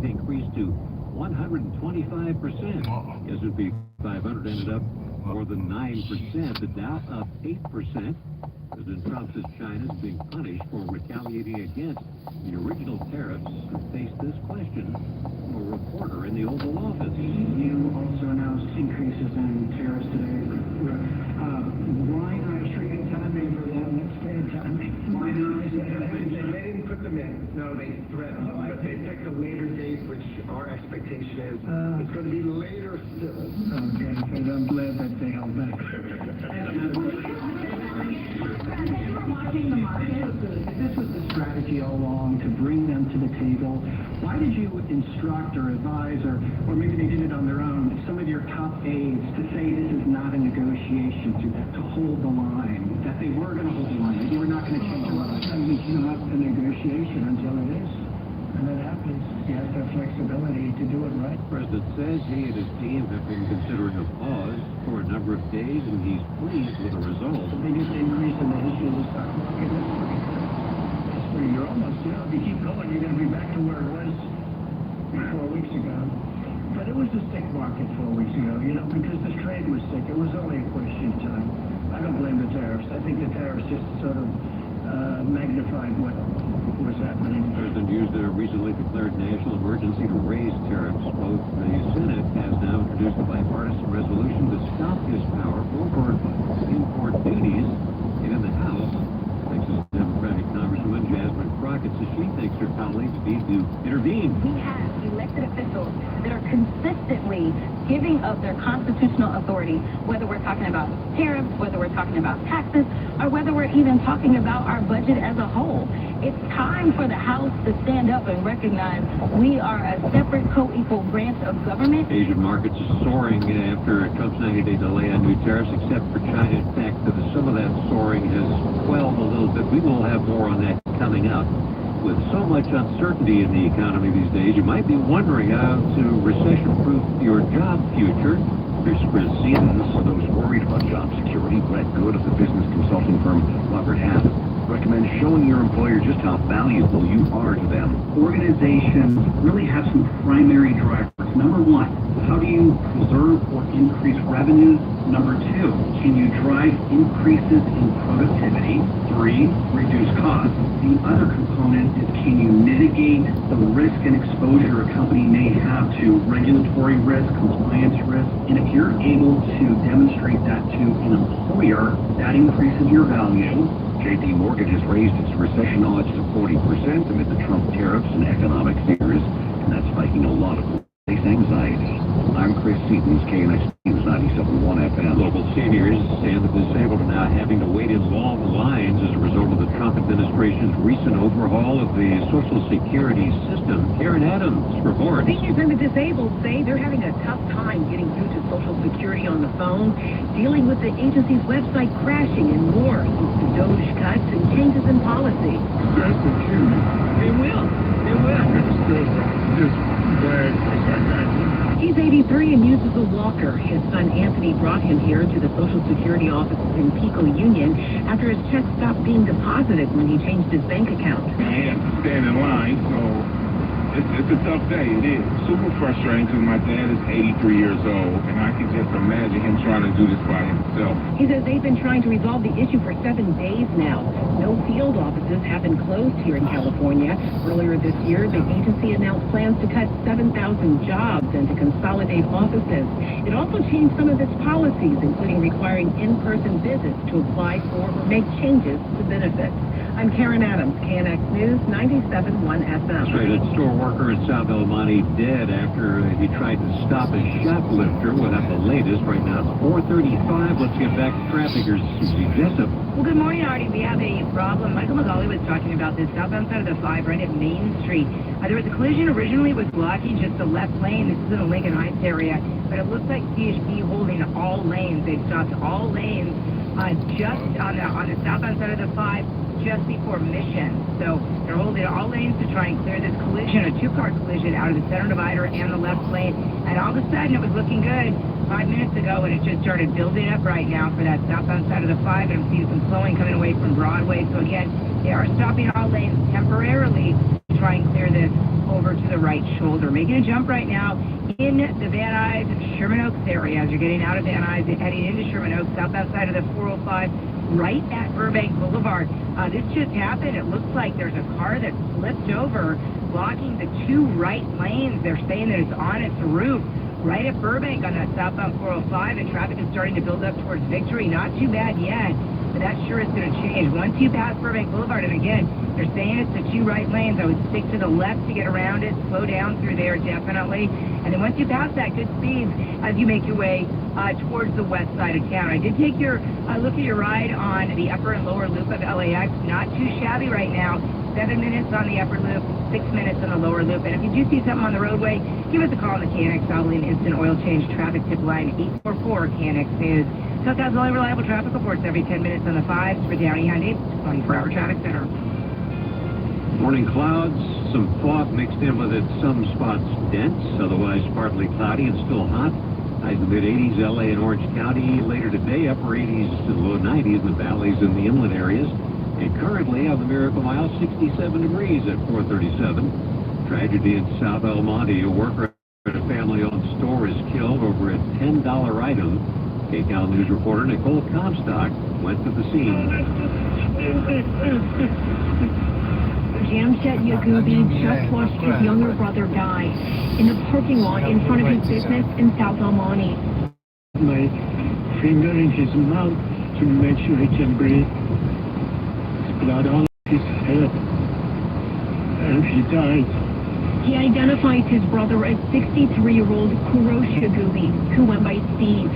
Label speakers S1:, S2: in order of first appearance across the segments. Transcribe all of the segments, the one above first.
S1: increased to 125%. S&P 500 ended up more than 9%. The Dow up 8%. President Trump says China is being punished for retaliating against the original tariffs and faced this question from a reporter in the Oval Office.
S2: You also announced increases in tariffs today. Why not trade timing for that next day timing? Why not?
S3: They didn't put them in. No, they threatened them. But they picked a later date, which our expectation is it's going to be later still.
S2: Okay, and I'm glad that they held back. Watching the market, this was the strategy all along to bring them to the table. Why did you instruct or advise, or maybe they did it on their own, some of your top aides to say this is not a negotiation, to hold the line, that they were going to hold the line, that you were not going to change the line? It's not a negotiation until it is. And that happens. He has the flexibility to do it right.
S1: The president says he and his team have been considering a pause for a number of days, and he's pleased with the result.
S2: The biggest increase in the history of the stock market is pretty. You're almost, if you keep going, you're going to be back to where it was 4 weeks ago. But it was a sick market 4 weeks ago, because the trade was sick. It was only a question of time. I don't blame the tariffs. I think the tariffs just sort of magnified what was happening.
S1: The president used a recently declared national emergency to raise tariffs. Both the Senate has now introduced a bipartisan resolution to stop his power over import duties. And in the House, Texas Democratic Congresswoman Jasmine Crockett says she thinks her colleagues need to intervene.
S4: We have elected officials that are consistently giving up their constitutional authority, whether we're talking about tariffs, whether we're talking about taxes, or whether we're even talking about our budget as a whole. It's time for the House to stand up and recognize we are a separate, co-equal branch of government.
S1: Asian markets are soaring after Trump's 90-day delay on new tariffs, except for China. In fact, some of that soaring has quelled a little bit. We will have more on that coming up. With so much uncertainty in the economy these days, you might be wondering how to recession-proof your job future. Here's Chris Stevens.
S5: For those worried about job security, Brett Good of the business consulting firm Robert Half recommends showing your employer just how valuable you are to them.
S6: Organizations really have some primary drivers. Number one, how do you preserve or increase revenues? Number two, can you drive increases in productivity? Three, reduce costs. The other component is, can you mitigate the risk and exposure a company may have to regulatory risk, compliance risk? And if you're able to demonstrate that to an employer, that increases your value.
S5: J.P. Morgan has raised its recession odds to 40% amid the Trump tariffs and economic fears, and that's spiking a lot of anxiety. I'm Chris Stevens, KNX News 97.1 FM.
S1: Local seniors and the disabled are now having to wait in long lines as a result of the Trump administration's recent overhaul of the Social Security system. Karen Adams reports.
S7: Seniors and the disabled say they're having a tough time getting through to Social Security on the phone, dealing with the agency's website crashing and more since the DOGE cuts and changes in policy.
S8: That's the truth.
S7: It will. It will.
S8: Just glad I got you.
S7: He's 83 and uses a walker. His son Anthony brought him here to the Social Security offices in Pico Union after his check stopped being deposited when he changed his bank account.
S8: I have to stand in line, so it's a tough day. It is super frustrating because my dad is 83 years old, and I can just imagine him trying to do this by himself.
S7: He says they've been trying to resolve the issue for 7 days now. No field offices have been closed here in California. Earlier this year, the agency announced plans to cut 7,000 jobs and to consolidate offices. It also changed some of its policies, including requiring in-person visits to apply for or make changes to benefits. I'm Karen Adams, KNX News 97.1 FM.
S1: Straight store worker in South El Monte dead after he tried to stop a shoplifter. We'll have the latest right now. It's 4:35. Let's get back to traffic. Here's Susie Jessup.
S9: Well, good morning, Artie. We have a problem. Michael McGauley was talking about this southbound side of the 5 right at Main Street. There was a collision originally with blocking just the left lane. This is in the Lincoln Heights area. But it looks like CHP holding all lanes. They've stopped all lanes just on the southbound side of the 5. Just before Mission. So they're holding all lanes to try and clear this collision, a 2-car collision out of the center divider and the left lane. And all of a sudden it was looking good 5 minutes ago, and it just started building up right now for that southbound side of the 5. And I'm seeing some slowing coming away from Broadway. So again, they are stopping all lanes temporarily to try and clear this over to the right shoulder. Making a jump right now in the Van Nuys, Sherman Oaks area as you're getting out of Van Nuys and heading into Sherman Oaks, southbound side of the 405, right at Burbank Boulevard. This just happened. It looks like there's a car that flipped over, blocking the two right lanes. They're saying that it's on its roof right at Burbank on that southbound 405, and traffic is starting to build up towards Victory. Not too bad yet, but that sure is going to change once you pass Burbank Boulevard. And again, they're saying it's the two right lanes. I would stick to the left to get around it, slow down through there definitely. And then once you pass that, good speeds as you make your way towards the west side of town. I did take your look at your ride on the upper and lower loop of LAX. Not too shabby right now. 7 minutes on the upper loop, 6 minutes on the lower loop. And if you do see something on the roadway, give us a call on the KNX Valvoline Instant Oil Change Traffic Tip Line, 844 KNX News. SoCal's only reliable traffic reports every 10 minutes on the 5s for Downey Hyundai's 24-hour traffic center.
S1: Morning clouds, some fog mixed in with it, some spots dense, otherwise partly cloudy and still hot. Highs in the mid-80s, LA and Orange County. Later today, upper 80s to low 90s in the valleys and the inland areas. And currently on the Miracle Mile, 67 degrees at 437. Tragedy in South El Monte. A worker at a family-owned store is killed over a $10 item. KCAL News reporter Nicole Comstock went to the scene.
S10: Jamshed Yacoubi just watched his younger brother die in the parking lot in front of his business in South El Monte.
S2: My finger in his mouth to make sure he can breathe. Blood on his head, and he died.
S10: He identifies his brother as 63-year-old Kurosh Yacoubi, who went by Steve.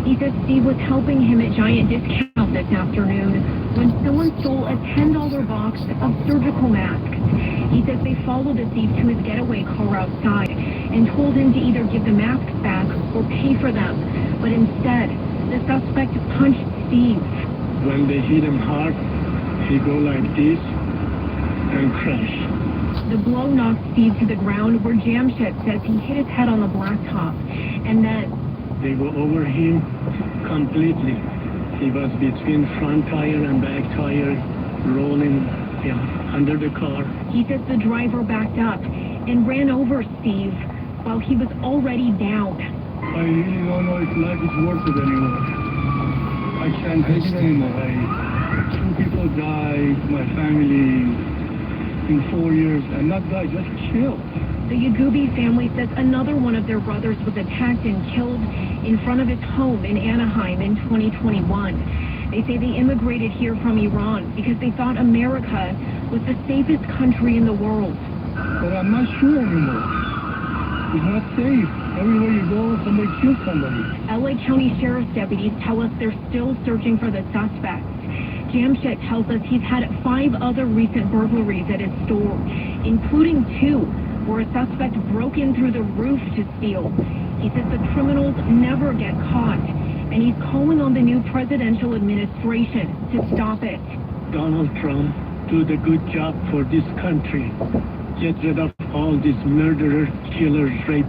S10: He says Steve was helping him at Giant Discount this afternoon when someone stole a $10 box of surgical masks. He says they followed the thief to his getaway car outside and told him to either give the masks back or pay for them. But instead, the suspect punched Steve.
S2: When they hit him hard, he go like this and crash.
S10: The blow knocked Steve to the ground where Jamshed says he hit his head on the blacktop. And then
S2: they go over him completely. He was between front tire and back tire, rolling under the car.
S10: He says the driver backed up and ran over Steve while he was already down.
S2: I really don't know if life is worth it anymore. I can't take it anymore. 2 people died, my family, in 4 years, and not died, just killed.
S10: The Yacoubi family says another one of their brothers was attacked and killed in front of his home in Anaheim in 2021. They say they immigrated here from Iran because they thought America was the safest country in the world.
S2: But I'm not sure anymore. It's not safe. Everywhere you go, somebody kills somebody.
S10: LA County Sheriff's deputies tell us they're still searching for the suspects. Jamshed tells us he's had 5 other recent burglaries at his store, including 2 where a suspect broke in through the roof to steal. He says the criminals never get caught, and he's calling on the new presidential administration to stop it.
S2: Donald Trump, do the good job for this country. Get rid of all these murderers, killers, rape.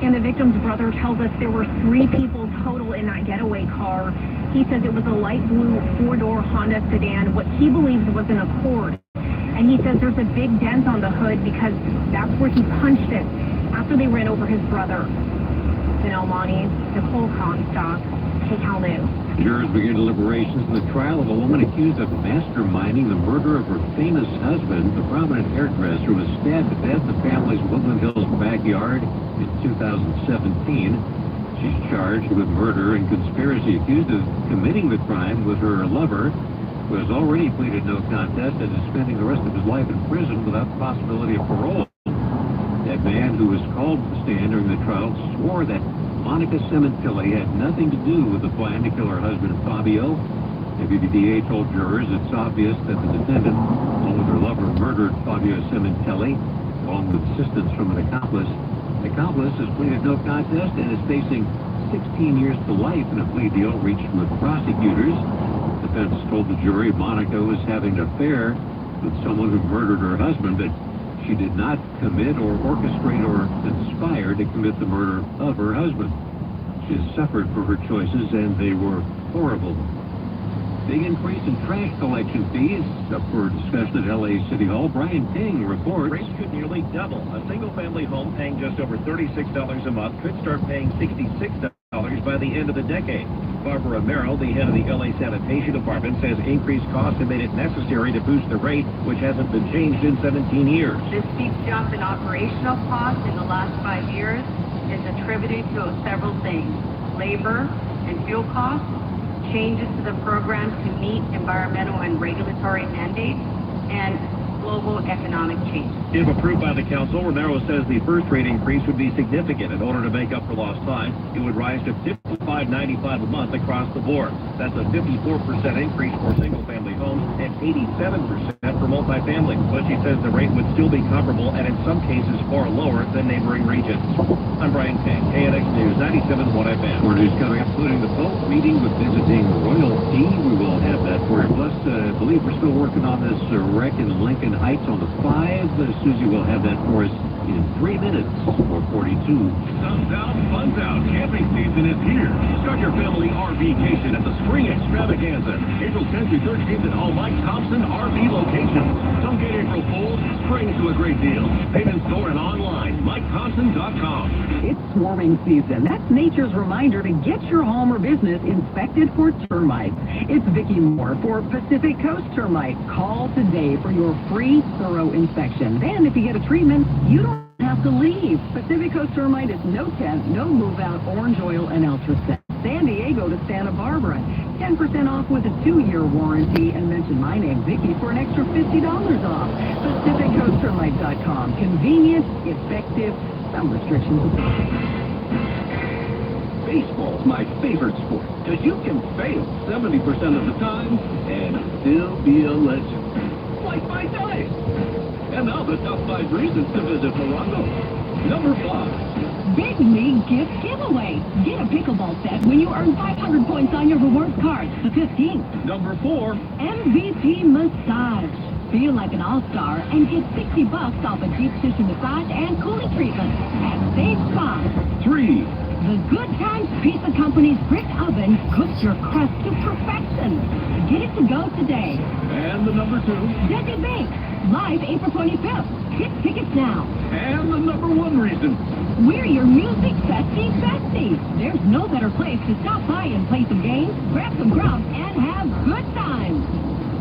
S10: And the victim's brother tells us there were 3 people total in that getaway car. He says it was a light blue 4-door Honda sedan, what he believes was an Accord. And he says there's a big dent on the hood because that's where he punched it after they ran over his brother. In El Monte, Nicole Comstock, KCAL News.
S1: Jurors begin deliberations in the trial of a woman accused of masterminding the murder of her famous husband. The prominent hairdresser was stabbed to death in the family's Woodland Hills backyard in 2017. She's charged with murder and conspiracy, accused of committing the crime with her lover, who has already pleaded no contest and is spending the rest of his life in prison without the possibility of parole. That man who was called to the stand during the trial swore that Monica Cementilli had nothing to do with the plan to kill her husband Fabio. The BBDA told jurors it's obvious that the defendant, along with her lover, murdered Fabio Cementilli, along with assistance from an accomplice. The accomplice has pleaded no contest and is facing 16 years to life in a plea deal reached with prosecutors. The defense told the jury Monica was having an affair with someone who murdered her husband, but she did not commit or orchestrate or conspire to commit the murder of her husband. She has suffered for her choices, and they were horrible. Big increase in trash collection fees. Up for discussion at LA City Hall. Brian King reports.
S11: Rates could nearly double. A single-family home paying just over $36 a month could start paying $66 by the end of the decade. Barbara Merrill, the head of the LA Sanitation Department, says increased costs have made it necessary to boost the rate, which hasn't been changed in 17 years.
S12: This steep jump in operational costs in the last 5 years is attributed to several things: labor and fuel costs, changes to the program to meet environmental and regulatory mandates, and global economic change.
S11: If approved by the council, Romero says the first rate increase would be significant. In order to make up for lost time, it would rise to $55.95 a month across the board. That's a 54% increase for single-family homes and 87% for multifamily. But she says the rate would still be comparable and in some cases far lower than neighboring regions. I'm Brian King, KNX News 97.1 FM.
S1: More news coming up, including the Pope meeting with visiting royalty. We will have that for you. Plus, I believe we're still working on this wreck in Lincoln Heights on the 5. Susie will have that for us in 3 minutes. 4:42.
S13: Sun's out, fun's out. Camping season is here. Start your family RVcation at the Spring Extravaganza, April 10th through 13th at all Mike Thompson RV locations. Don't get April Fools. Spring to a great deal. Paid in store and online. MikeThompson.com.
S7: It's swarming season. That's nature's reminder to get your home or business inspected for termites. It's Vicki Moore for Pacific Coast Termite. Call today for your free, thorough inspection. Then, if you get a treatment, you don't have to leave. Pacific Coast Termite is no tent, no move out, orange oil, and ultraset. San Diego to Santa Barbara. 10% off with a 2-year warranty. And mention my name, Vicki, for an extra $50 off. PacificCoastTermite.com. Convenient, effective, some restrictions apply.
S13: Baseball's my favorite sport, because you can fail 70% of the time and still be a legend. Like my diet. And now the top 5 reasons to visit Morongo. Number 5.
S10: Big League Gift Giveaway. Get a pickleball set when you earn 500 points on your rewards card. The 15th.
S13: Number 4.
S10: MVP Massage. Feel like an all-star and get $60 off a deep tissue massage and cooling treatment at Save Spa.
S13: 3.
S10: The Good Times Pizza Company's brick oven cooks your crust to perfection. Get it to go today.
S13: And the number 2.
S10: Debbie Bakes. Live April 25th. Get tickets now.
S13: And the number 1 reason.
S10: We're your music bestie. There's no better place to stop by and play some games, grab some grub, and have good times.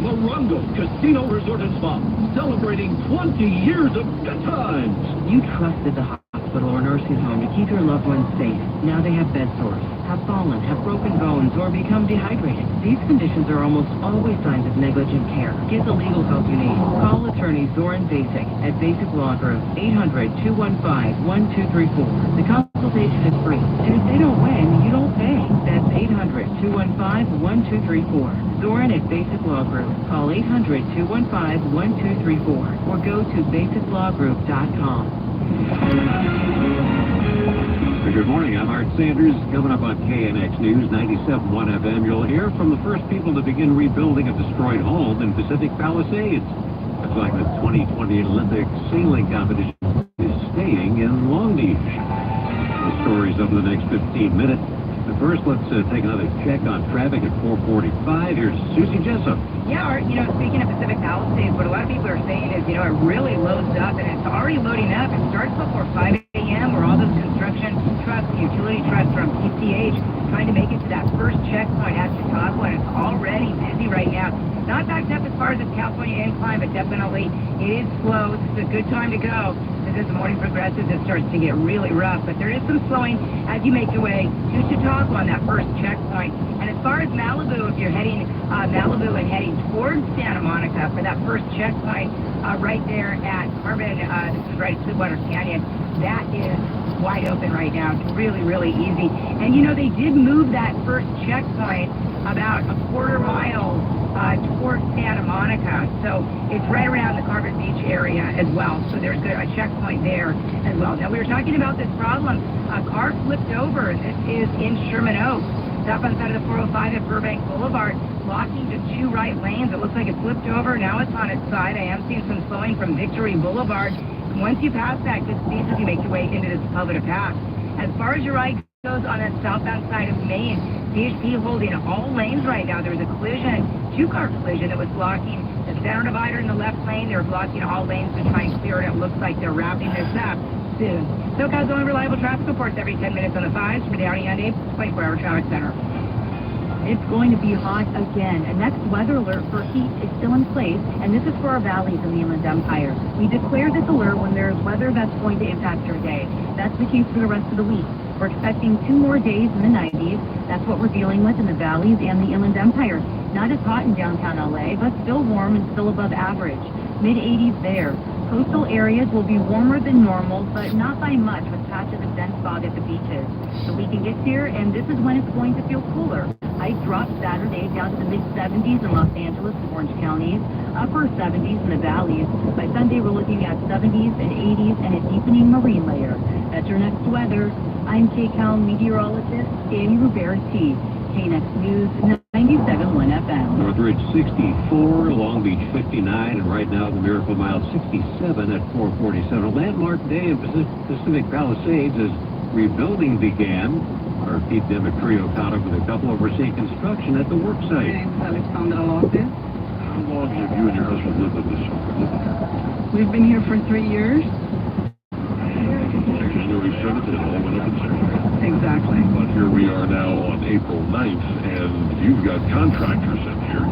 S13: Morongo Casino Resort and Spa, celebrating 20 years of good times.
S9: You trusted the hospital or nursing home to keep your loved ones safe. Now they have bed sores, have fallen, have broken bones, or become dehydrated. These conditions are almost always signs of negligent care. Get the legal help you need. Call attorney Zoran Basic at Basic Law Group, 800-215-1234. The consultation is free, and if they don't win, you don't pay. That's 800-215-1234. Zoran at Basic Law Group. Call 800-215-1234 or go to basiclawgroup.com.
S1: Good morning, I'm Art Sanders. Coming up on KNX News 97.1 FM, you'll hear from the first people to begin rebuilding a destroyed home in Pacific Palisades. Looks like the 2020 Olympic sailing competition is staying in Long Beach. The stories over the next 15 minutes. But first, let's take another check on traffic at 4:45. Here's Susie Jessup.
S9: Yeah, Art, speaking of Pacific Palisades, what a lot of people are saying is, it really loads up, and it's already loading up. It starts before 5 a.m. where all those construction trucks, utility trucks from PCH trying to make it to that first checkpoint at Chautauqua, and it's already busy right now. Not backed up as far as the California incline, but definitely it is slow. This is a good time to go. As the morning progresses, it starts to get really rough, but there is some slowing as you make your way to Chautauqua on that first checkpoint. And as far as Malibu, if you're heading Malibu and heading towards Santa Monica for that first checkpoint, right there at Carbon, this is right at Sweetwater Canyon, that is wide open right now. It's really, really easy. And they did move that first checkpoint about a quarter mile towards Santa Monica. So it's right around the Carbon Beach area as well. So there's a checkpoint there as well. Now, we were talking about this problem. A car flipped over. This is in Sherman Oaks. It's up on the side of the 405 at Burbank Boulevard, blocking to 2 right lanes. It looks like it flipped over. Now it's on its side. I am seeing some slowing from Victory Boulevard. Once you pass that, good speeds as you make your way into this Sepulveda Pass. As far as your ride goes on that southbound side of Maine, CHP holding all lanes right now. There was a collision, two-car collision that was blocking the center divider in the left lane. They were blocking all lanes to try and clear it. It looks like they're wrapping this up soon. SoCal's only reliable traffic reports every 10 minutes on the 5s from Downey Hyundai 24-hour traffic center.
S4: It's going to be hot again. A next weather alert for heat is still in place, and this is for our valleys in the Inland Empire. We declare this alert when there's weather that's going to impact your day. That's the case for the rest of the week. We're expecting 2 more days in the 90s. That's what we're dealing with in the valleys and the Inland Empire. Not as hot in downtown LA, but still warm and still above average. Mid-80s there. Coastal areas will be warmer than normal, but not by much with patches of dense fog at the beaches. The weekend gets here, and this is when it's going to feel cooler. Ice drops Saturday down to the mid-70s in Los Angeles and Orange counties, upper 70s in the valleys. By Sunday, we're looking at 70s and 80s and a deepening marine layer. That's your next weather. I'm KCAL meteorologist Amy Ruberti, KNX News 97.1 FM.
S1: Northridge 64, Long Beach 59, and right now the Miracle Mile 67 at 447. A landmark day in Pacific Palisades as rebuilding began. Our Pete Demetrio caught up with a couple overseeing construction at the work site.
S14: My name is Alexandra Lopez.
S13: How long have you and your husband lived in this home?
S14: We've been here for 3 years.
S13: January 7th, it all went up in smoke.
S14: Exactly.
S13: But here we are now on April 9th, and you've got contractors in here.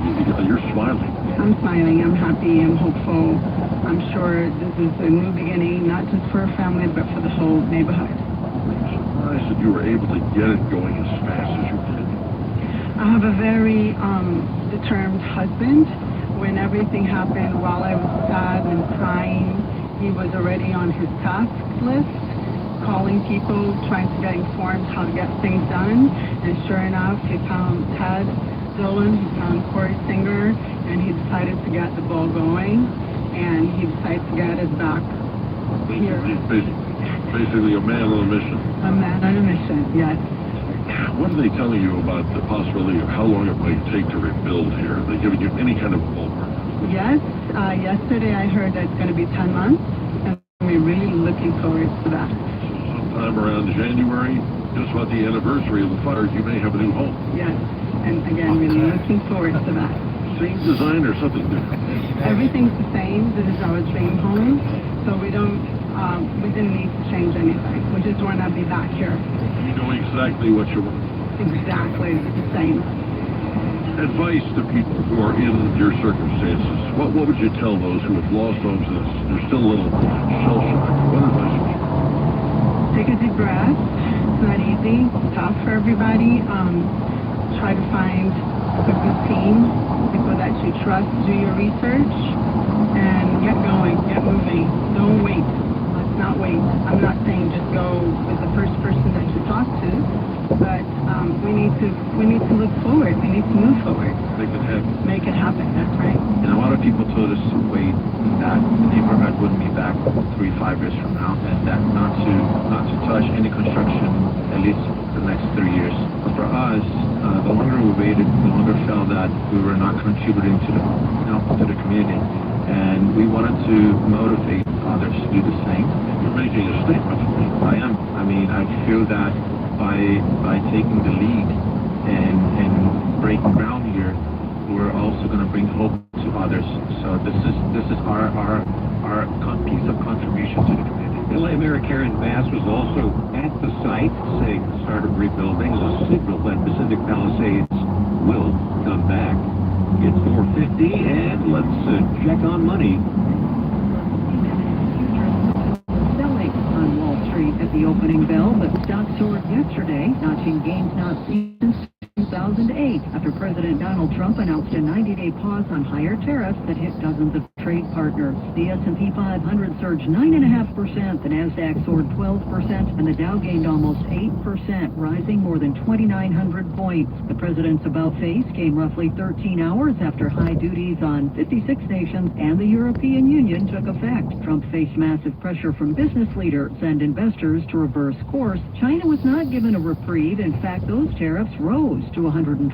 S13: You're smiling.
S14: I'm smiling. I'm happy. I'm hopeful. I'm sure this is a new beginning, not just for our family, but for the whole neighborhood.
S13: Surprised that you were able to get it going as fast as you did.
S14: I have a very determined husband. When everything happened, while I was sad and crying, he was already on his task list, calling people, trying to get informed how to get things done. And sure enough, he found Ted Dillon, he found Corey Singer, and he decided to get the ball going. And he decided to get us back here.
S13: Basically a man on a mission.
S14: A man on a mission, yes.
S13: What are they telling you about the possibility of how long it might take to rebuild here? Are they giving you any kind of ballpark?
S14: Yes, yesterday I heard that it's going to be 10 months, and we're really looking forward to that.
S13: Sometime around January, just about the anniversary of the fire, you may have a new home.
S14: Yes, and again, really looking forward to that.
S13: Same design or something different?
S14: Everything's the same. This is our dream home, so we didn't need to change anything. We just want to be back here.
S13: You know exactly what you want.
S14: Exactly the same.
S13: Advice to people who are in your circumstances. What would you tell those who have lost homes and they're still a little shell-shocked? What advice would you give?
S14: Take a deep breath. It's not easy. It's tough for everybody. Try to find a good team, people that you trust, do your research, and get going, get moving. Don't wait. Let's not wait. I'm not saying just go with the first person that you talk to, but we need to look forward. We need to move forward.
S13: Make it happen.
S14: Make it happen. That's right.
S15: And a lot of people told us to wait, that the neighborhood wouldn't be back 3-5 years from now, and that not to touch any construction at least the next 3 years. But for us, the longer we waited, the longer felt that we were not contributing to the community, and we wanted to motivate others to do the same.
S13: You're making a statement.
S15: I am. I mean, I feel that by taking the lead and breaking ground here, we're also going to bring hope to others. So this is our piece of contribution to the community.
S1: LA Mayor Karen Bass was also at the site, saying the start of rebuilding is a signal that Pacific Palisades will come back. It's 4:50, and let's check on money.
S7: Selling on Wall Street at the opening bell, but stocks soared yesterday, notching gains not seen since 2008 after President Donald Trump announced a 90-day pause on higher tariffs that hit dozens of trade partners. The S&P 500 surged 9.5%, the Nasdaq soared 12%, and the Dow gained almost 8%, rising more than 2,900 points. The president's about-face came roughly 13 hours after high duties on 56 nations and the European Union took effect. Trump faced massive pressure from business leaders and investors to reverse course. China was not given a reprieve. In fact, those tariffs rose to to 125%.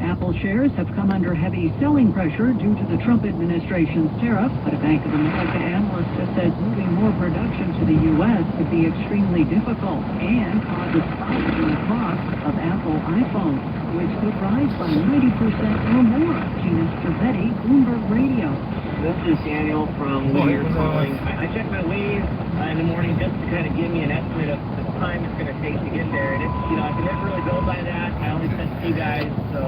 S7: Apple shares have come under heavy selling pressure due to the Trump administration's tariff, but a Bank of America analyst has said moving more production to the U.S. could be extremely difficult and cause a spike in the cost of Apple iPhones, which could rise by 90% or more. Gina Cervetti, Bloomberg Radio.
S16: This is Daniel from Whittier calling. I check my Waze in the morning just to kind of give me an estimate of the time it's going to take to get there. And it's, I can never really go by that. I only send to you guys. So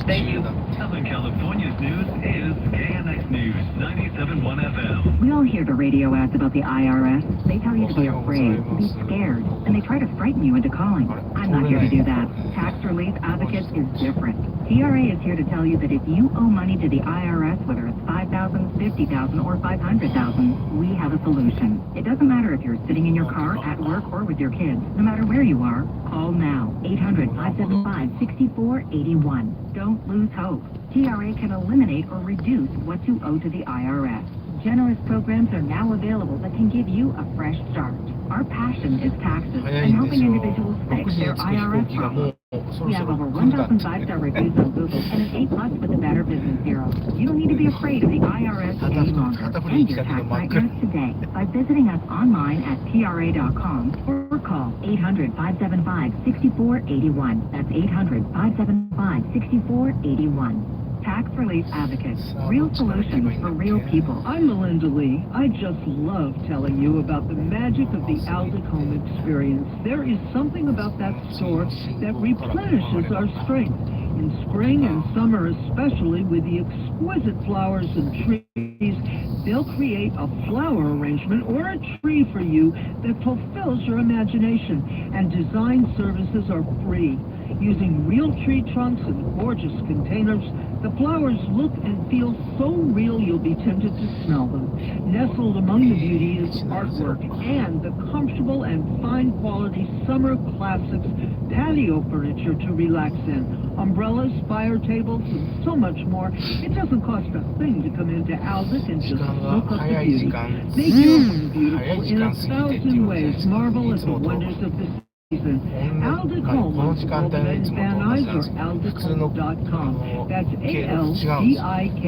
S16: thank you.
S13: Southern California's news is KNX News 97.1 FM.
S17: We all hear the radio ads about the IRS. They tell you to be afraid, to be scared, and they try to frighten you into calling. I'm not here to do that. Tax Relief Advocates is different. TRA is here to tell you that if you owe money to the IRS, whether it's $5,000, $50,000, or $500,000, we have a solution. It doesn't matter if you're sitting in your car, at work, or with your kids. No matter where you are, call now. 800-575-6481. Don't lose hope. TRA can eliminate or reduce what you owe to the IRS. Generous programs are now available that can give you a fresh start. Our passion is taxes and helping individuals fix their IRS problems. We have over 1,000 5-star reviews on Google and an A+ with the Better Business Bureau. You don't need to be afraid of the IRS any longer. End your tax nightmares today by visiting us online at TRA.com or call 800-575-6481. That's 800-575-6481. Tax Relief Advocates. Real solutions for real people.
S18: I'm Melinda Lee. I just love telling you about the magic of the Aldic Home experience. There is something about that store that replenishes our strength. In spring and summer especially, with the exquisite flowers and trees, they'll create a flower arrangement or a tree for you that fulfills your imagination. And design services are free. Using real tree trunks and gorgeous containers, the flowers look and feel so real you'll be tempted to smell them. Nestled among the beauty is artwork and the comfortable and fine quality summer classics patio furniture to relax in. Umbrellas, fire tables, and so much more. It doesn't cost a thing to come into Aldic and just soak up the beauty. Make your home beautiful in 1,000 ways. Marvel at the wonders of the season. Aldic Home on Van Nuys or aldichome.com. That's ALDIK,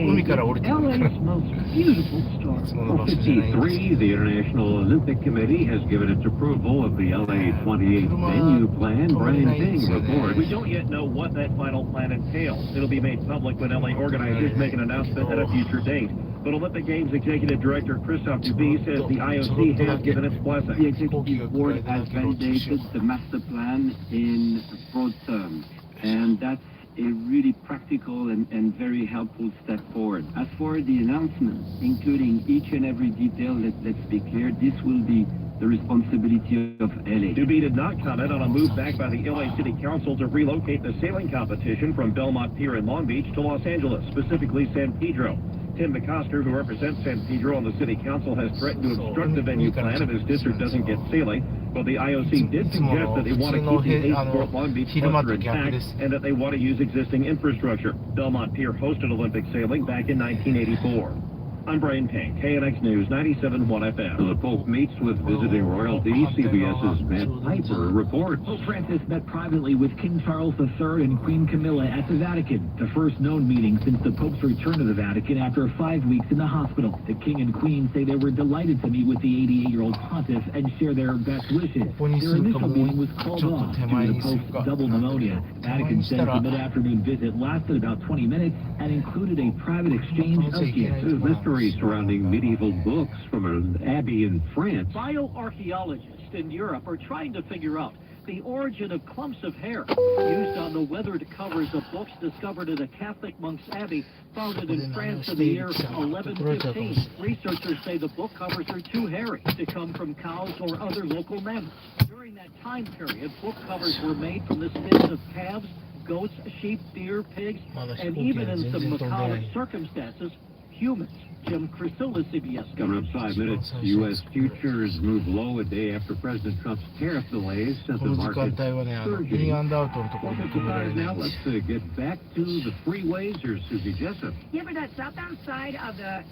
S18: LA's most beautiful store.
S1: 53, the International Olympic Committee has given its approval of the LA 28 venue plan. Brian King reports.
S11: We don't yet know what that final plan entails. It'll be made public when LA organizers make an announcement at a future date. But Olympic Games Executive Director Christophe Duby says the IOC has given its blessing.
S19: The Executive Board has validated the master plan in broad terms, and that's a really practical and very helpful step forward. As for the announcement, including each and every detail, let's be clear, this will be the responsibility of LA.
S11: Duby did not comment on a move back by the LA City Council to relocate the sailing competition from Belmont Pier in Long Beach to Los Angeles, specifically San Pedro. Tim McCosker, who represents San Pedro on the City Council, has threatened to obstruct the venue plan if his district doesn't get sailing. But the IOC did suggest that they want to keep the 8th Long Beach cluster intact and that they want to use existing infrastructure. Belmont Pier hosted Olympic sailing back in 1984. I'm Brian Payne, KNX News 97.1 FM.
S1: The Pope meets with visiting royalty. CBS's Matt Piper reports.
S20: Pope Francis met privately with King Charles III and Queen Camilla at the Vatican, the first known meeting since the Pope's return to the Vatican after 5 weeks in the hospital. The King and Queen say they were delighted to meet with the 88-year-old pontiff and share their best wishes. Their initial meeting was called off due to the Pope's double pneumonia. Vatican says the mid-afternoon visit lasted about 20 minutes and included a private exchange of gifts.
S1: Mystery surrounding medieval books from an abbey in France.
S21: Bioarchaeologists in Europe are trying to figure out the origin of clumps of hair used on the weathered covers of books discovered at a Catholic monk's abbey founded in France in the year 1115. Researchers say the book covers are too hairy to come from cows or other local mammals. During that time period, book covers were made from the skins of calves, goats, sheep, deer, pigs, and even in some macabre circumstances, humans. Jim Crisilla, CBS News.
S1: Coming up 5 minutes, U.S. futures move low a day after President Trump's tariff delays sent the market surging. Now let's get back to the freeways. Here's Susie Jessup.
S9: Yeah, but that southbound side of the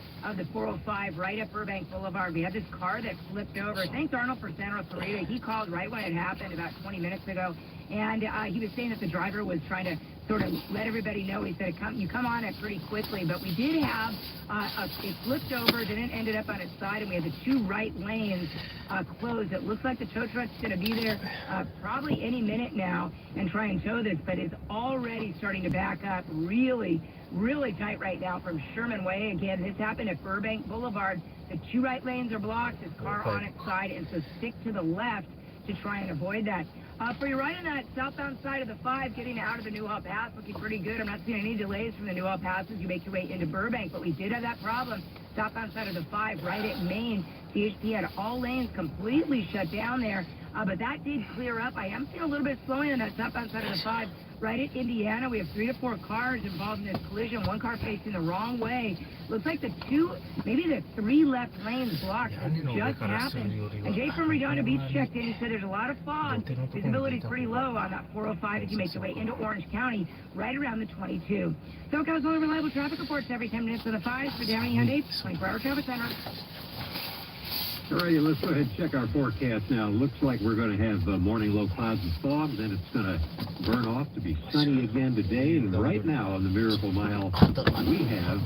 S9: 405 right at Burbank Boulevard, we had this car that flipped over. Thanks Arnold for San Rosarito. He called right when it happened about 20 minutes ago, and he was saying that the driver was trying to sort of let everybody know. He said, you come on it pretty quickly, but we did have it flipped over, then it ended up on its side, and we had the two right lanes closed. It looks like the tow truck's going to be there probably any minute now and try and tow this, but it's already starting to back up really tight right now from Sherman Way. Again, this happened at Burbank Boulevard. The two right lanes are blocked, this car on its side, and so stick to the left to try and avoid that. For your right on that southbound side of the 5, getting out of the Newhall Pass, looking pretty good. I'm not seeing any delays from the Newhall Pass as you make your way into Burbank, but we did have that problem. Southbound side of the 5, right at Main, CHP had all lanes completely shut down there, but that did clear up. I am seeing a little bit slowing on that southbound side of the 5. Right at Indiana, we have 3 to 4 cars involved in this collision. One car facing the wrong way. Looks like the 3 left lanes blocked. This just happened. And Jay from Redondo Beach checked in. He said there's a lot of fog. Visibility's pretty low on that 405 as you make your way into Orange County, right around the 22. SoCal's only reliable traffic reports every 10 minutes for the 5s for Downey Hyundai 24-hour traffic center.
S1: All right, let's go ahead and check our forecast now. Looks like we're going to have morning low clouds and fog, then it's going to burn off to be sunny again today. And right now on the Miracle Mile, we have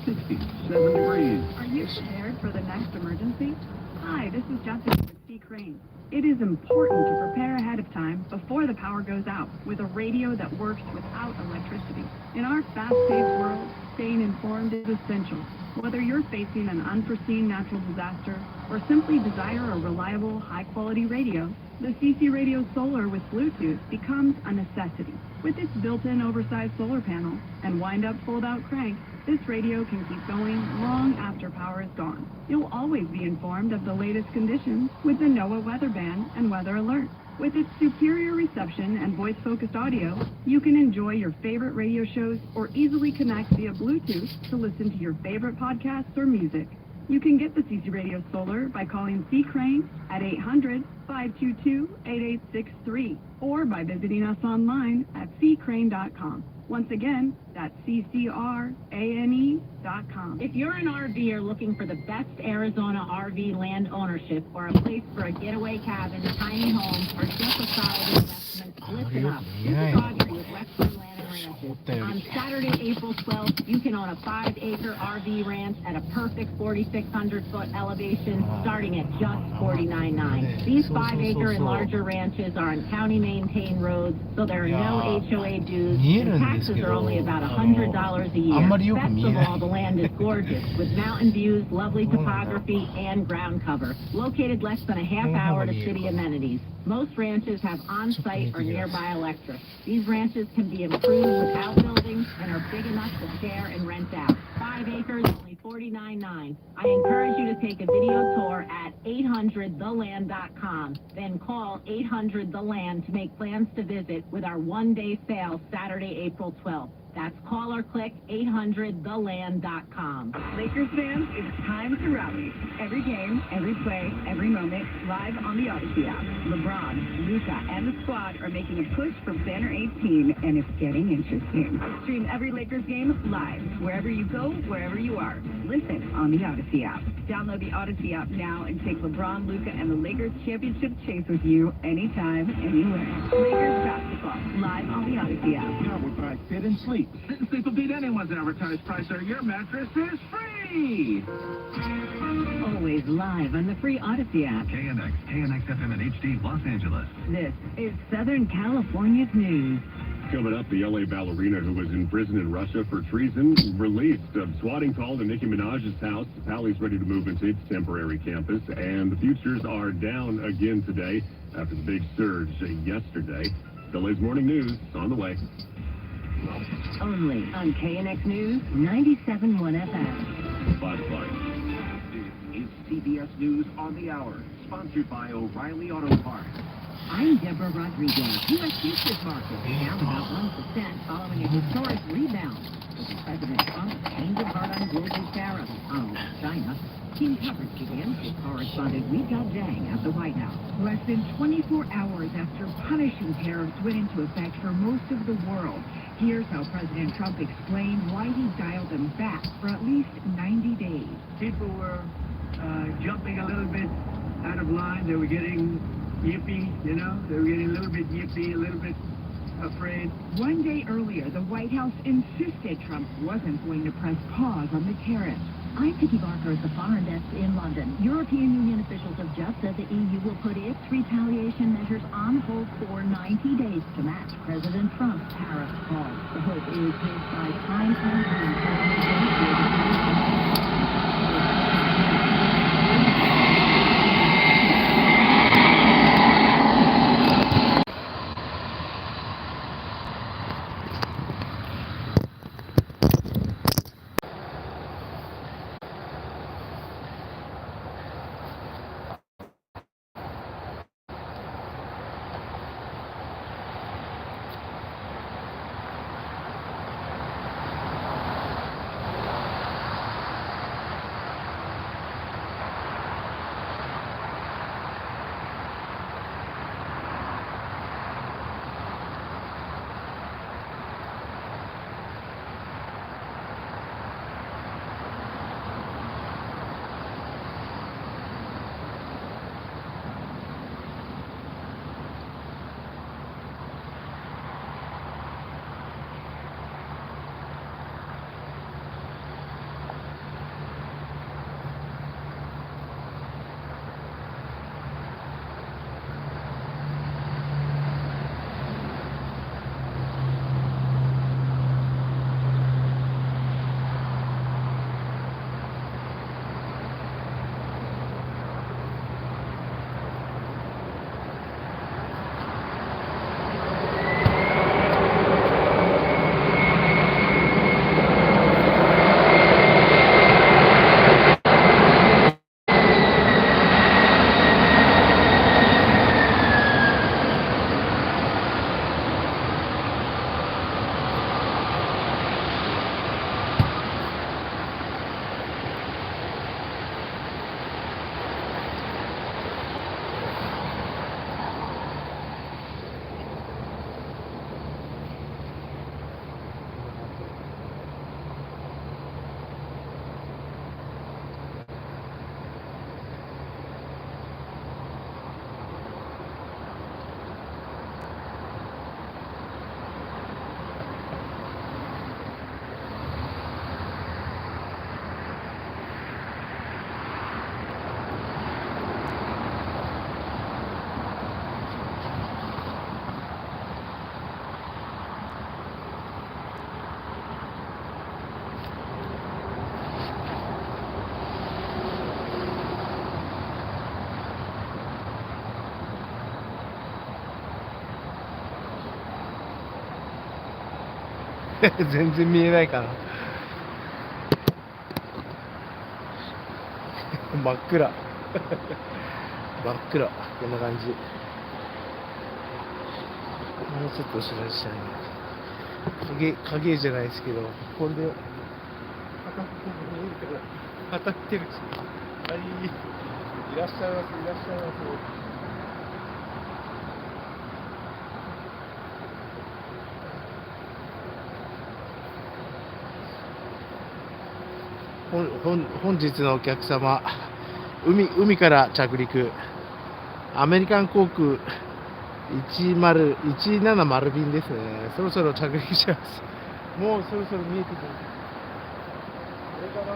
S1: 67 degrees.
S3: Are you prepared for the next emergency? Hi, this is Jessica with C. Crane. It is important to prepare ahead of time before the power goes out with a radio that works without electricity. In our fast-paced world, staying informed is essential. Whether you're facing an unforeseen natural disaster or simply desire a reliable, high-quality radio, the CC Radio Solar with Bluetooth becomes a necessity. With its built-in oversized solar panel and wind-up, fold-out crank, this radio can keep going long after power is gone. You'll always be informed of the latest conditions with the NOAA Weather Band and Weather Alert. With its superior reception and voice-focused audio, you can enjoy your favorite radio shows or easily connect via Bluetooth to listen to your favorite podcasts or music. You can get the CC Radio Solar by calling C. Crane at 800-522-8863 or by visiting us online at ccrane.com. Once again, that's CCRANE.com.
S17: If you're an RVer looking for the best Arizona RV land ownership or a place for a getaway cabin, tiny home, or just a solid investment, listen up. This is Audrey with Western Land and Ranches. On Saturday, April 12th, you can own a 5-acre RV ranch at a perfect 4,600-foot elevation starting at just $49,900. These 5-acre and larger ranches are on county-maintained roads, so there are no HOA dues, and taxes are only about $100 a year. Best of all, the land is gorgeous, with mountain views, lovely topography, and ground cover. Located less than a half hour to city amenities. Most ranches have on-site or nearby electric. These ranches can be improved with outbuildings and are big enough to share and rent out. 5 acres, only $49,900. I encourage you to take a video tour at 800theland.com. Then call 800-THE-LAND to make plans to visit with our one-day sale Saturday, April 12th. That's call or click 800theland.com.
S3: Lakers fans, it's time to rally. Every game, every play, every moment, live on the Odyssey app. LeBron, Luka, and the squad are making a push for Banner 18, and it's getting interesting. Stream every Lakers game live, wherever you go, wherever you are. Listen on the Odyssey app. Download the Odyssey app now and take LeBron, Luka, and the Lakers championship chase with you anytime, anywhere. Lakers basketball, live on the Odyssey app.
S13: Right, fit and sleep. Sit and sleep will beat anyone's advertised price, or your mattress is free.
S17: Always live on the free Odyssey app.
S13: KNX FM and HD Los Angeles.
S17: This is Southern California's news.
S22: Coming up, the LA ballerina who was in prison in Russia for treason released. Swatting call to Nicki Minaj's house. Pally's ready to move into its temporary campus, and the futures are down again today after the big surge yesterday. LA's morning news on the way.
S17: Only on KNX News 97.1 FM.
S22: 5 o'clock.
S5: This is CBS News on the Hour, sponsored by O'Reilly Auto Parts.
S17: I'm Deborah Rodriguez. U.S. futures market down about 1% following a historic rebound. Over President Trump's change of heart on global tariffs on China. Team coverage begins with correspondent Weijia Zhang at the White House.
S3: Less than 24 hours after punishing tariffs went into effect for most of the world, here's how President Trump explained why he dialed them back for at least 90 days.
S2: People were jumping a little bit out of line. They were getting yippy, you know? They were getting a little bit yippy, a little bit afraid.
S3: One day earlier, the White House insisted Trump wasn't going to press pause on the tariffs.
S17: I'm Vicky Barker at the Foreign Desk in London. European Union officials have just said the EU will put its retaliation measures on hold for 90 days to match President Trump's tariff pause. The hope is his by time
S6: 全然見えないかな真っ暗真っ暗こんな感じ。もうちょっと後ろにしたいな。影じゃないですけど、これで当たってるし、はい、いらっしゃいます、いらっしゃいます。本日のお客様、海から着陸、アメリカン航空170便ですね。そろそろ着陸します。もうそろそろ見えてくる。これかな。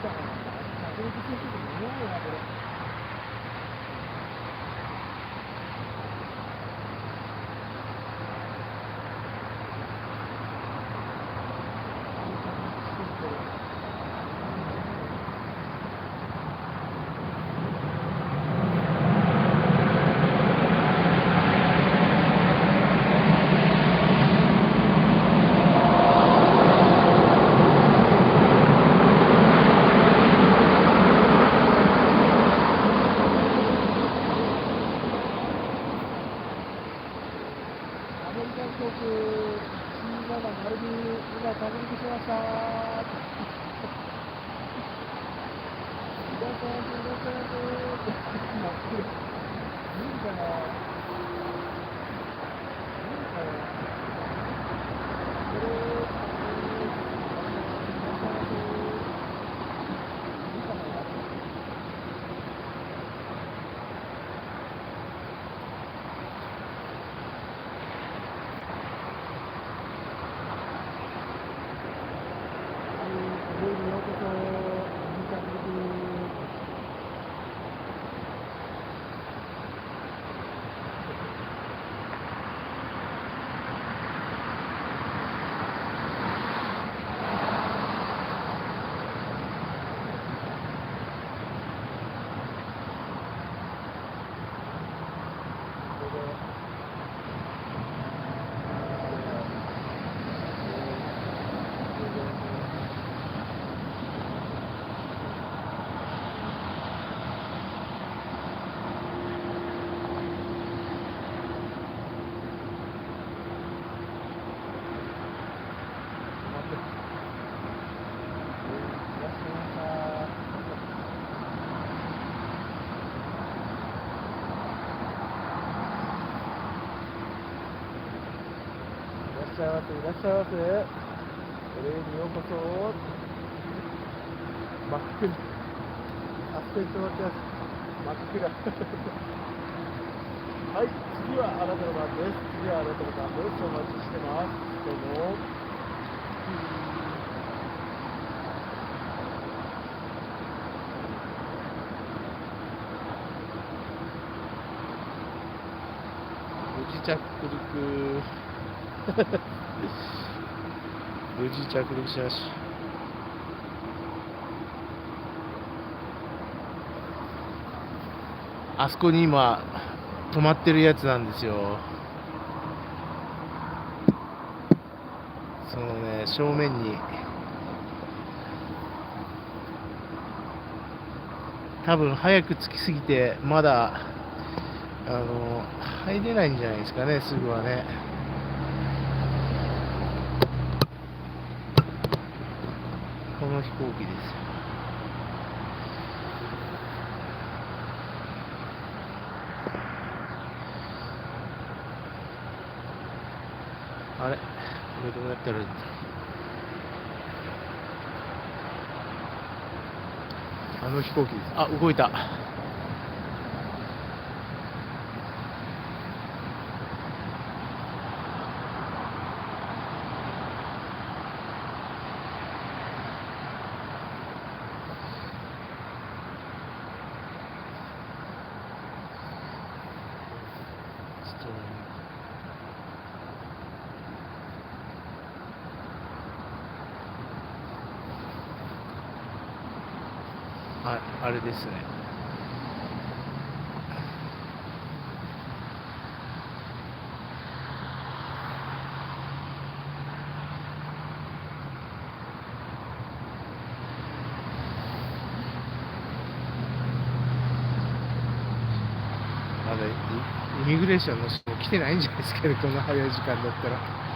S6: 着陸するときに思うよな、これ。着陸しました無理かな。いらっしゃいませ、いらっしゃいませ。お礼にようこそ。真っ暗。あそこ行ってもらってます。真っ暗。はい、次はあなたの番です。次はあなたの番です。お待ちしてます。どうも。無事着陸。無事着陸しました。あそこに今止まってるやつなんですよ。そのね、正面に多分早く着きすぎてまだ入れないんじゃないですかね、すぐはね。この飛行機です。あれ、これどうやったらいいんだ。あの飛行機です。あ、動いた。あれですね。まだイミグレーションの人来てないんじゃないですかね、こんな早い時間だったら。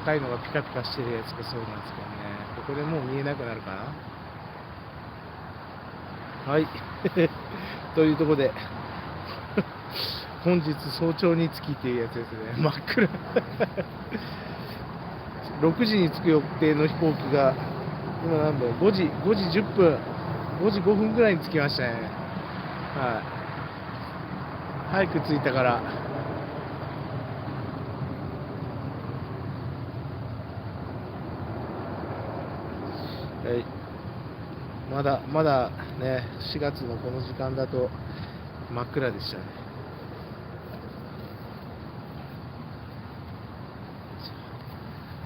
S6: 赤いのがピカピカしてるやつがそうなんですけどね。ここでもう見えなくなるかな。はい。というところで、本日早朝に着きっていうやつですね。真っ暗。6時に着く予定の飛行機が、今何分 ?5 時10分。5時5分ぐらいに着きましたね。はい。早く着いたから。はい。まだね、4月のこの時間だと真っ暗でしたね。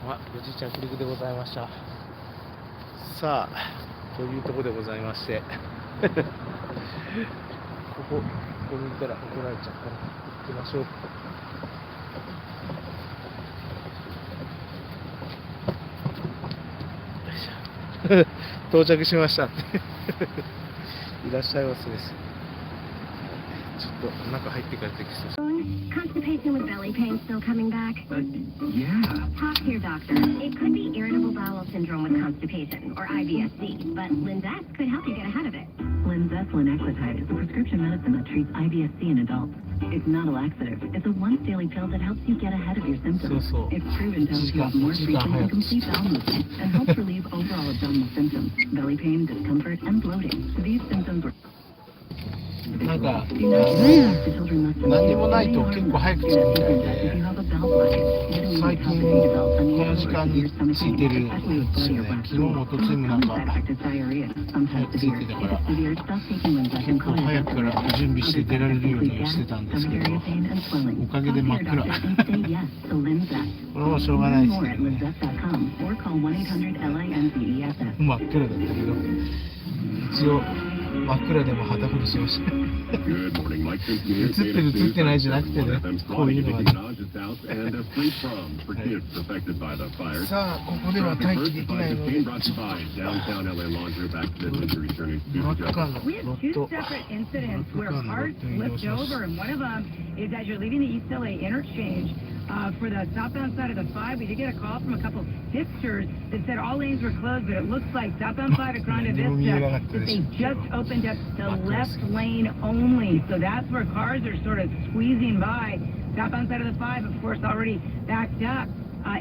S6: おじいちゃん、クリクでございました。さあ、というところでございまして、ここにいたら怒られちゃうから、行きましょう。到着しました。いらっしゃいませです。ちょっと中入ってからできそう。
S8: Constipation with belly pain still coming back?
S2: Yeah.
S8: Talk to your doctor. It could be irritable bowel syndrome with constipation, or IBS-C, but Linzess could help you get ahead of it.
S17: Linzess linaclotide is a prescription medicine that treats IBS-C in adults. It's not a laxative. It's a once-daily pill that helps you get ahead of your symptoms. It's proven to help you have more frequent and complete bowel movement and helps relieve overall abdominal symptoms, belly pain, discomfort, and bloating. These symptoms were...
S6: なんか、何にもないと結構早く着くみたいで、最近この時間についてるんですよね。昨日もとついもなんか早くついてたから、結構早くから準備して出られるようにしてたんですけど、おかげで真っ暗。これはしょうがないですけどね。真っ暗だったけど、一応真っ暗でも旗振りしました。映ってる映ってないじゃなくてね、こういうのはね。さあ、ここでは待機できないので、真っ赤なロット。
S9: For the southbound side of the 5, we did get a call from a couple tipsters that said all lanes were closed, but it looks like southbound side of Grande Vista, that they just opened up the left lane only. So that's where cars are sort of squeezing by. Southbound side of the 5, of course, already backed up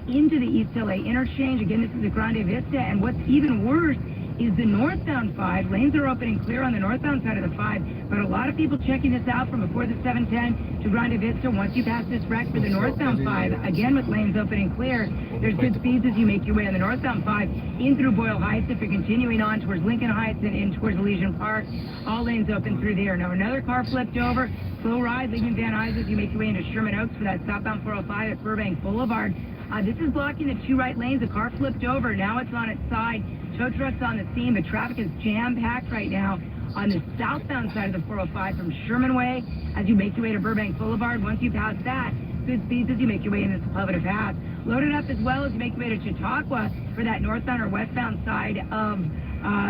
S9: into the East LA interchange. Again, this is the Grande Vista, and what's even worse is the northbound 5. Lanes are open and clear on the northbound side of the 5, but a lot of people checking this out from before the 710 to Grande Vista. Once you pass this wreck for the northbound 5, again with lanes open and clear, there's good speeds as you make your way on the northbound 5 in through Boyle Heights. If you're continuing on towards Lincoln Heights and in towards Elysian Park, all lanes open through there. Now another car flipped over. Slow ride leaving Van Nuys as you make your way into Sherman Oaks for that southbound 405 at Burbank Boulevard. This is blocking the two right lanes. The car flipped over. Now it's on its side. Tow trucks on the scene. The traffic is jam-packed right now on the southbound side of the 405 from Sherman Way as you make your way to Burbank Boulevard. Once you pass that, good speeds as you make your way into Sepulveda Pass. Loaded up as well as you make your way to Chautauqua for that northbound or westbound side of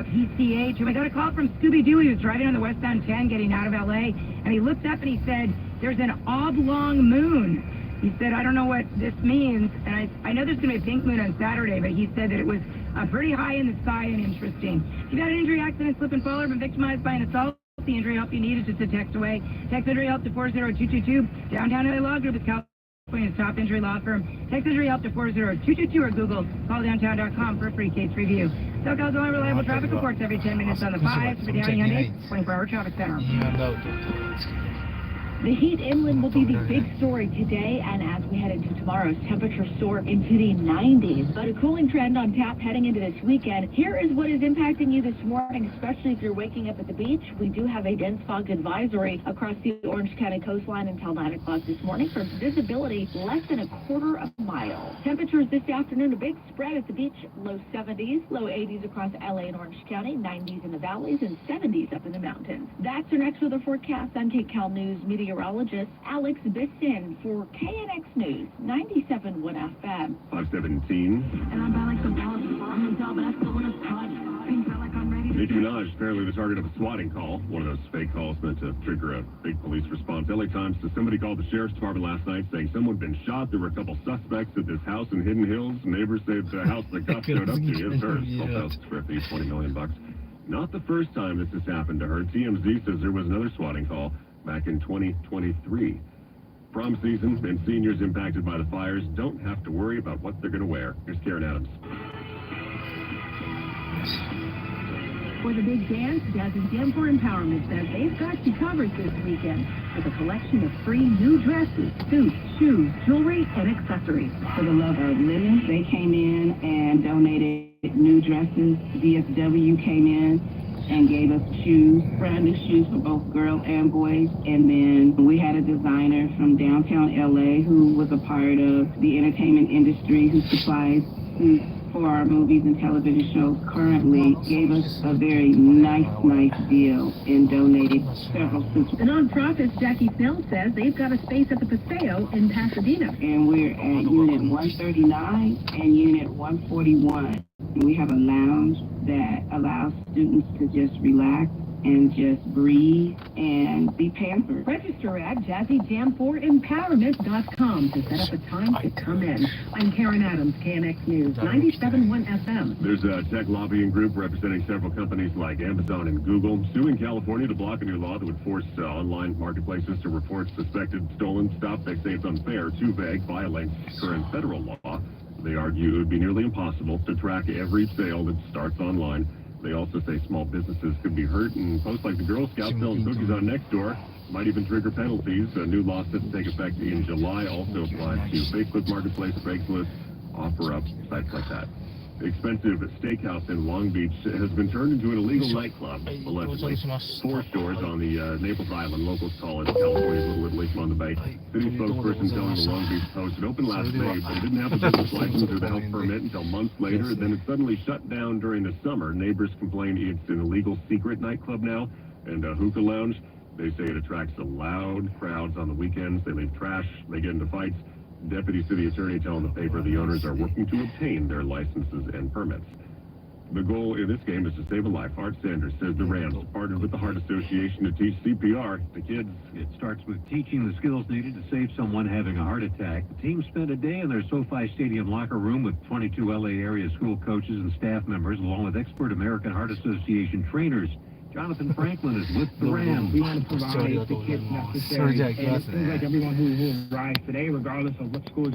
S9: PCH. And we got a call from Scooby-Doo. He was driving on the westbound 10 getting out of LA, and he looked up and he said, "There's an oblong moon." He said, "I don't know what this means," and I know there's going to be a pink moon on Saturday, but he said that it was pretty high in the sky and interesting. If you've had an injury, accident, slip and fall, or been victimized by an assault, the injury help you need is just a text away. Text injury help to 40222. Downtown LA Law Group is California's top injury law firm. Text injury help to 40222 or Google calldowntown.com for a free case review. SoCal's only reliable traffic reports every 10 minutes on the 5 for the Downey Hyundai 24-hour traffic center.
S12: The heat inland will be the big story today, and as we head into tomorrow's temperatures soar into the 90s. But a cooling trend on tap heading into this weekend. Here is what is impacting you this morning, especially if you're waking up at the beach. We do have a dense fog advisory across the Orange County coastline until 9 o'clock this morning for visibility less than a quarter of a mile. Temperatures this afternoon, a big spread at the beach, low 70s, low 80s across LA and Orange County, 90s in the valleys, and 70s up in the mountains. That's your next weather forecast. I'm KCAL News meteorologist Alex Bisson for KNX News, 97.1 FM.
S22: 517.
S8: And I'm Alex Gonzalez from Hotel Bethesda with a touch. Things feel like I'm ready.
S22: Nicki Minaj apparently the target of a swatting call, one of those fake calls meant to trigger a big police response. LA Times says somebody called the sheriff's department last night saying someone had been shot. There were a couple suspects at this house in Hidden Hills. Neighbors say the house the cops showed up to is hers. 12,000 square feet, $20 million. Not the first time this has happened to her. TMZ says there was another swatting call back in 2023. Prom season and seniors impacted by the fires don't have to worry about what they're going to wear. Here's Karen Adams.
S7: For the big dance, Jazzy Jam for Empowerment says they've got you covered this weekend with a collection of free new dresses, suits, shoes, jewelry, and accessories.
S4: For the love of women, they came in and donated new dresses. DSW came in and gave us shoes, brand new shoes for both girls and boys. And then we had a designer from downtown LA who was a part of the entertainment industry who supplies suits for our movies and television shows currently, gave us a very nice deal and donated several suits.
S7: The nonprofit's Jackie Snell says they've got a space at the Paseo in Pasadena.
S4: And we're at Unit 139 and Unit 141. We have a lounge that allows students to just relax and just breathe and be pampered.
S7: Register at jazzyjam4empowerment.com to set up a time to come in. I'm Karen Adams, KNX News, 97.1 FM.
S22: There's a tech lobbying group representing several companies like Amazon and Google suing California to block a new law that would force online marketplaces to report suspected stolen stuff. They say it's unfair, too vague, violates current federal law. They argue it would be nearly impossible to track every sale that starts online. They also say small businesses could be hurt, and posts like the Girl Scouts selling cookies on Nextdoor might even trigger penalties. A new law set to take effect in July also applies to Facebook Marketplace, Craigslist, OfferUp, sites like that. The expensive steakhouse in Long Beach has been turned into an illegal nightclub, allegedly. 4 stores on the Naples Island, locals call it California's Little Italy on the Bay. City spokesperson telling the Long Beach Post it opened last May, but it didn't have a business license or the health permit until months later. Then it suddenly shut down during the summer. Neighbors complain it's an illegal secret nightclub now, and a hookah lounge. They say it attracts loud crowds on the weekends. They leave trash, they get into fights. Deputy City Attorney telling the paper the owners are working to obtain their licenses and permits. The goal in this game is to save a life. Art Sanders says the Rams partnered with the Heart Association to teach CPR to kids.
S1: It starts with teaching the skills needed to save someone having a heart attack. The team spent a day in their SoFi Stadium locker room with 22 LA area school coaches and staff members, along with expert American Heart Association trainers. Jonathan Franklin is with the Rams.
S10: We want to provide the kits necessary. And it seems like everyone who arrives today, regardless of what schools